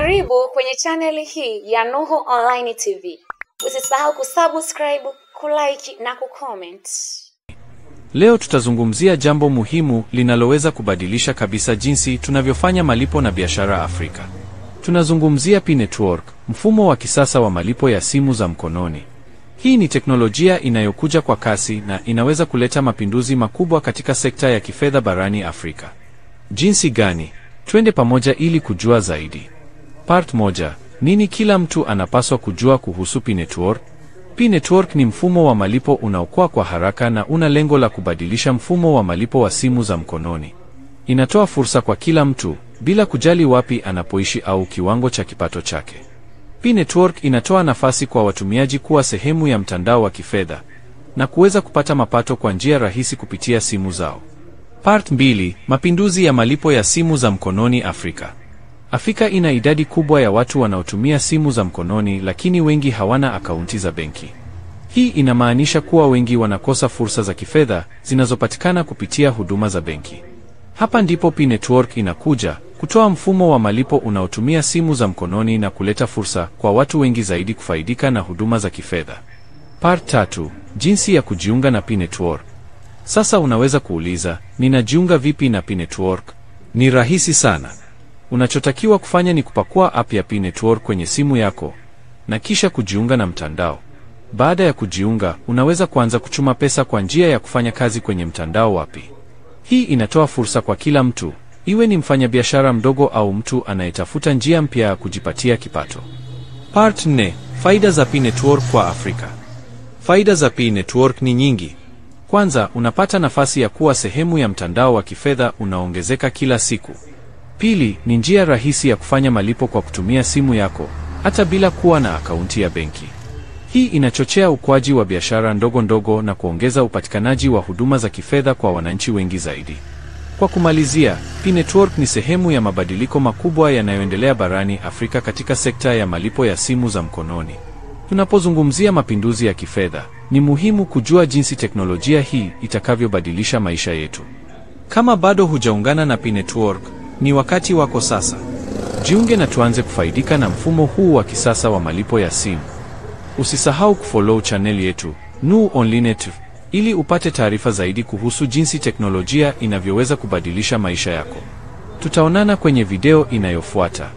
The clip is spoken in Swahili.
Karibu kwenye channel hii ya Nuhu Online TV. Usisahau kusubscribe, kulike na kucomment. Leo tutazungumzia jambo muhimu linaloweza kubadilisha kabisa jinsi tunavyofanya malipo na biashara Afrika. Tunazungumzia P-Network, mfumo wa kisasa wa malipo ya simu za mkononi. Hii ni teknolojia inayokuja kwa kasi na inaweza kuleta mapinduzi makubwa katika sekta ya kifedha barani Afrika. Jinsi gani? Twende pamoja ili kujua zaidi. Part moja. Nini kila mtu anapaswa kujua kuhusu P-Network? P-Network ni mfumo wa malipo unaokuwa kwa haraka na una lengo la kubadilisha mfumo wa malipo wa simu za mkononi. Inatoa fursa kwa kila mtu, bila kujali wapi anapoishi au kiwango cha kipato chake. P-Network inatoa nafasi kwa watumiaji kuwa sehemu ya mtandao wa kifedha na kuweza kupata mapato kwa njia rahisi kupitia simu zao. Part 2. Mapinduzi ya malipo ya simu za mkononi Afrika. Afrika ina idadi kubwa ya watu wanaotumia simu za mkononi, lakini wengi hawana akaunti za benki. Hii inamaanisha kuwa wengi wanakosa fursa za kifedha zinazopatikana kupitia huduma za benki. Hapa ndipo P-Network inakuja, kutoa mfumo wa malipo unaotumia simu za mkononi na kuleta fursa kwa watu wengi zaidi kufaidika na huduma za kifedha. Part 3. Jinsi ya kujiunga na P-Network. Sasa unaweza kuuliza, ninajiunga vipi na P-Network? Ni rahisi sana. Unachotakiwa kufanya ni kupakua app ya P-Network kwenye simu yako na kisha kujiunga na mtandao. Baada ya kujiunga, unaweza kuanza kuchuma pesa kwa njia ya kufanya kazi kwenye mtandao wapi. Hii inatoa fursa kwa kila mtu, iwe ni mfanyabiashara mdogo au mtu anayetafuta njia mpya ya kujipatia kipato. Part 4. Faida za P-Network kwa Afrika. Faida za P-Network ni nyingi. Kwanza, unapata nafasi ya kuwa sehemu ya mtandao wa kifedha unaoongezeka kila siku. Pili, ni njia rahisi ya kufanya malipo kwa kutumia simu yako, hata bila kuwa na akaunti ya benki. Hii inachochea ukuaji wa biashara ndogo ndogo na kuongeza upatikanaji wa huduma za kifedha kwa wananchi wengi zaidi. Kwa kumalizia, P-Network ni sehemu ya mabadiliko makubwa yanayoendelea barani Afrika katika sekta ya malipo ya simu za mkononi. Tunapozungumzia mapinduzi ya kifedha, ni muhimu kujua jinsi teknolojia hii itakavyobadilisha maisha yetu. Kama bado hujaungana na P-Network, ni wakati wako sasa. Jiunge na tuanze kufaidika na mfumo huu wa kisasa wa malipo ya simu. Usisahau kufollow channel yetu, Nuhu Online TV, ili upate taarifa zaidi kuhusu jinsi teknolojia inavyoweza kubadilisha maisha yako. Tutaonana kwenye video inayofuata.